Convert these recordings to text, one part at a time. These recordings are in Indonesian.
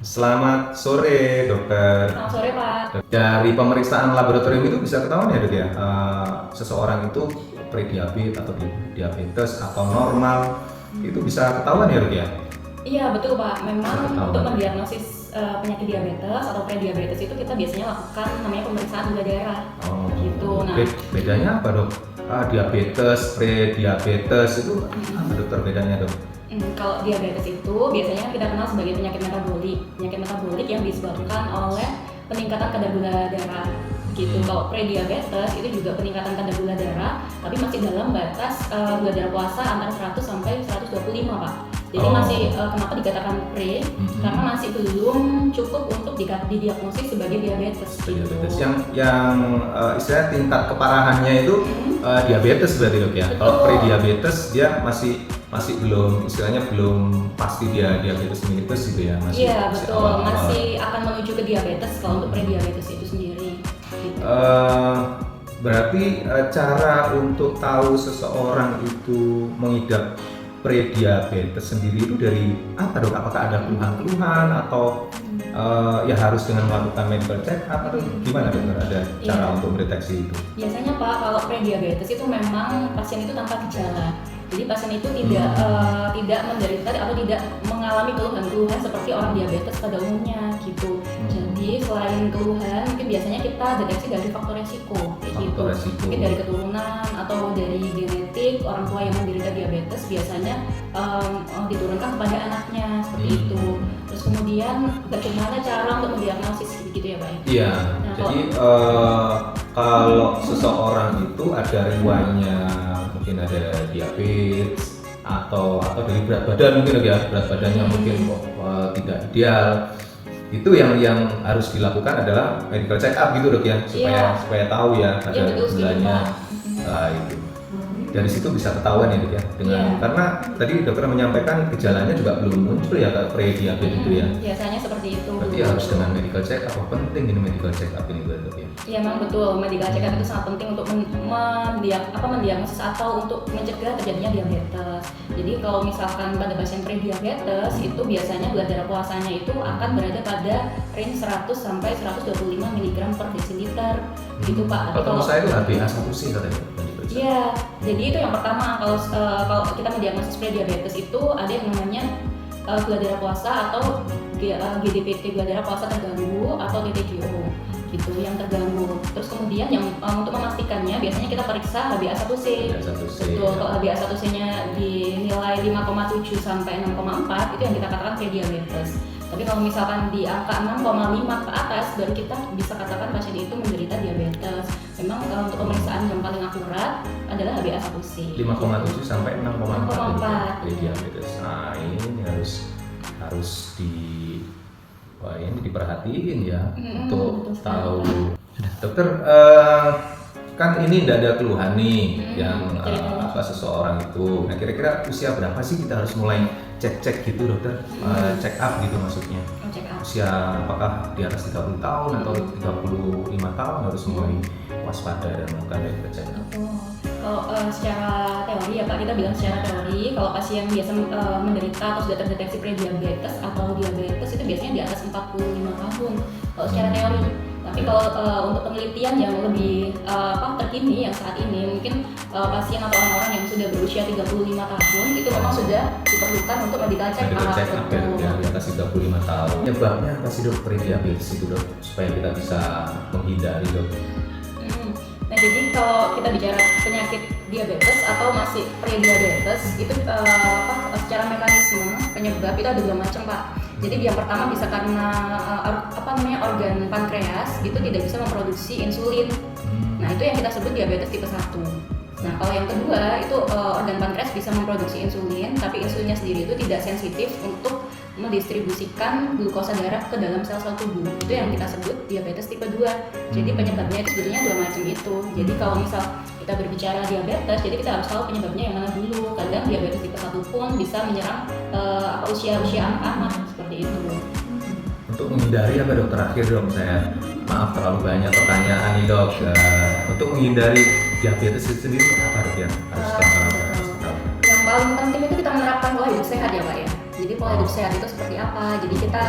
Selamat sore, dokter. Selamat sore, Pak. Dari pemeriksaan laboratorium itu bisa ketahuan ya, dok ya, seseorang itu prediabetes atau diabetes atau normal, itu bisa ketahuan ya, dok ya? Iya, betul, Pak. Memang Ketahuan. untuk mendiagnosis penyakit diabetes atau prediabetes itu kita biasanya lakukan namanya pemeriksaan gula darah. Oh, Gitu. Nah, bedanya apa, dok? Diabetes, prediabetes itu apa, dokter, bedanya, dok? kalau diabetes itu biasanya kita kenal sebagai penyakit metabolik. Penyakit metabolik yang disebabkan oleh peningkatan kadar gula darah. Gitu. Kalau prediabetes itu juga peningkatan kadar gula darah, tapi masih dalam batas gula darah puasa antara 100 sampai 125, Pak. Jadi masih kenapa dikatakan pre? Karena masih belum cukup untuk didiagnosis sebagai diabetes. Diabetes Gitu. yang istilahnya tingkat keparahannya itu diabetes berarti, dok ya. Kalau Betul. prediabetes dia masih belum, istilahnya belum pasti dia diabetes mellitus gitu ya, Iya, masih betul. awal-awal. Masih akan menuju ke diabetes kalau untuk prediabetes itu sendiri. Gitu. Berarti cara untuk tahu seseorang itu mengidap prediabetes sendiri itu dari apa, dok? Apakah ada keluhan-keluhan atau ya harus dengan melakukan medical check up atau gimana, dokter? Ada cara Iya. untuk mendeteksi itu? Biasanya, Pak, kalau prediabetes itu memang pasien itu tanpa gejala. Jadi pasien itu tidak menderita atau tidak mengalami keluhan-keluhan seperti orang diabetes pada umumnya gitu. Jadi selain keluhan, mungkin biasanya kita deteksi dari faktor resiko kayak gitu. Faktor resiko. Mungkin dari keturunan atau dari genetik orang tua yang menderita diabetes biasanya diturunkan kepada anaknya seperti itu. Terus kemudian bagaimana cara untuk mendiagnosis gitu ya, Pak? Iya, Nah, jadi kalau seseorang itu ada riwayatnya, mungkin ada diabetes atau dari berat badan mungkin, dok ya, berat badannya mungkin tidak ideal, itu yang harus dilakukan adalah medical check up gitu, dok ya, supaya tahu ya Iya, ada betul, setuju, gulanya. Pak. Nah, itu dari situ bisa ketahuan ya, dok ya, dengan karena tadi dokter menyampaikan gejalanya juga belum muncul ya ke prediabetes itu ya. Biasanya seperti itu. Berarti harus dengan medical check up. Penting ini medical check up ini, dok ya. Iya, memang betul. Medical check up itu sangat penting untuk mendiagnosis atau untuk mencegah terjadinya diabetes. Jadi kalau misalkan pada pasien prediabetes itu biasanya gula darah puasanya itu akan berada pada range 100 sampai 125 mg per desiliter. Gitu, Pak. Tapi Kalau saya itu HbA1c katanya. Iya, jadi itu yang pertama kalau kita mendiagnosis prediabetes itu ada yang namanya gula darah puasa atau GDPT, gula darah puasa terganggu, atau GTGO gitu yang terganggu. Terus kemudian yang untuk memastikannya biasanya kita periksa HbA1c. Betul, kalau HbA1c-nya dinilai 5,7 sampai 6,4 itu yang kita katakan prediabetes. Tapi kalau misalkan di angka 6,5 ke atas baru kita bisa katakan pasien itu menderita diabetes. Memang untuk pemeriksaan yang paling akurat adalah HbA1c. 5,7 sampai 6,4 6,4. diabetes. Nah, ini harus diperhatiin ya untuk betul tahu. Dokter, kan ini tidak ada keluhan nih yang seseorang itu. Nah, kira-kira usia berapa sih kita harus mulai cek gitu, dokter? Check up gitu maksudnya. Check up. Usia apakah di atas 30 tahun atau 35 tahun harus mulai waspada dan melakukan medical check up? Kalau secara teori ya, Pak, kita bilang secara teori kalau pasien biasa menderita atau sudah terdeteksi prediabetes atau diabetes itu biasanya di atas 45 tahun kalau secara teori. Tapi kalau untuk penelitian yang lebih terkini yang saat ini, mungkin pasien atau orang-orang yang sudah berusia 35 tahun itu memang sudah diperlukan untuk medical check up. Medical check up ya, di atas 35 tahun. Penyebabnya apa sih, dok, prediabetes itu, dok? Supaya kita bisa menghindari, dok. Nah, jadi kalau kita bicara penyakit diabetes atau masih prediabetes itu secara mekanisme penyebab itu ada dua macam, Pak. Jadi yang pertama bisa karena organ pankreas itu tidak bisa memproduksi insulin. Nah, itu yang kita sebut diabetes tipe 1. Nah, kalau yang kedua itu organ pankreas bisa memproduksi insulin, tapi insulinnya sendiri itu tidak sensitif untuk mendistribusikan glukosa darah ke dalam sel-sel tubuh. Itu yang kita sebut diabetes tipe 2. Jadi penyebabnya itu sebetulnya dua macam itu. Jadi kalau misal kita berbicara diabetes, jadi kita harus tahu penyebabnya yang mana dulu. Kadang diabetes tipe 1 pun bisa menyerang usia-usia anak-anak seperti itu. Untuk menghindari apa, dok? Terakhir, dok, saya maaf terlalu banyak pertanyaan nih, dok. Untuk menghindari diabetes itu sendiri apa, dok, yang harus kita lakukan? Yang paling penting itu kita menerapkan pola hidup sehat ya, Pak ya. Jadi pola hidup sehat itu seperti apa? Jadi kita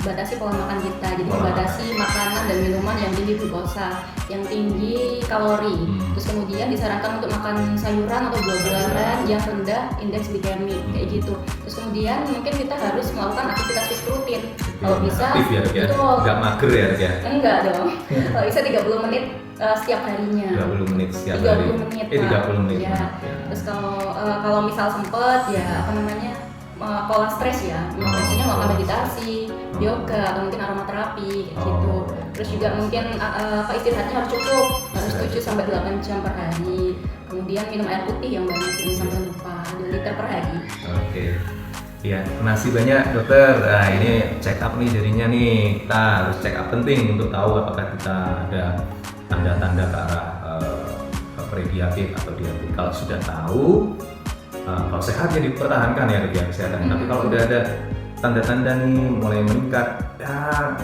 batasi pola makan kita. Jadi membatasi makanan dan minuman yang tinggi glukosa, yang tinggi kalori. Terus kemudian disarankan untuk makan sayuran atau buah-buahan yang rendah indeks glikemik kayak gitu. Terus kemudian mungkin kita harus melakukan aktivitas fisik rutin. Kalau bisa, aktif ya, Dok, ya? Nggak mager ya, Dok, ya? Enggak dong. Kalau bisa 30 menit setiap harinya. 30 menit setiap hari. 30 menit. 30 menit. Ya. Terus kalau misal sempet ya apa namanya pola stres ya, maksudnya melakukan meditasi, yoga atau mungkin aromaterapi kayak gitu. Terus juga mungkin istirahatnya harus cukup, harus 7 sampai 8 jam per hari. Kemudian minum air putih yang banyak, jangan sampai lupa 2 liter per hari. Oke. Ya, terima kasih banyak dokter. Nah, ini check up nih jadinya nih. Kita harus check up penting untuk tahu apakah kita ada tanda-tanda ke arah prediabetes atau diabetes. Kalau sudah tahu, kalau sehat ya dipertahankan ya dok ya kesehatan. Tapi kalau udah ada tanda-tanda nih mulai meningkat, ya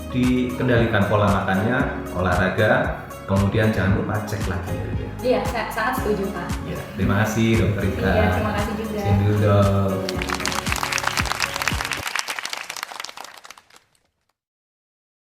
dikendalikan pola makannya, olahraga, kemudian jangan lupa cek lagi ya dok ya. Iya, saya sangat setuju Pak. Ya, terima kasih dokter Ika. Iya, terima kasih juga. Sini dulu dok.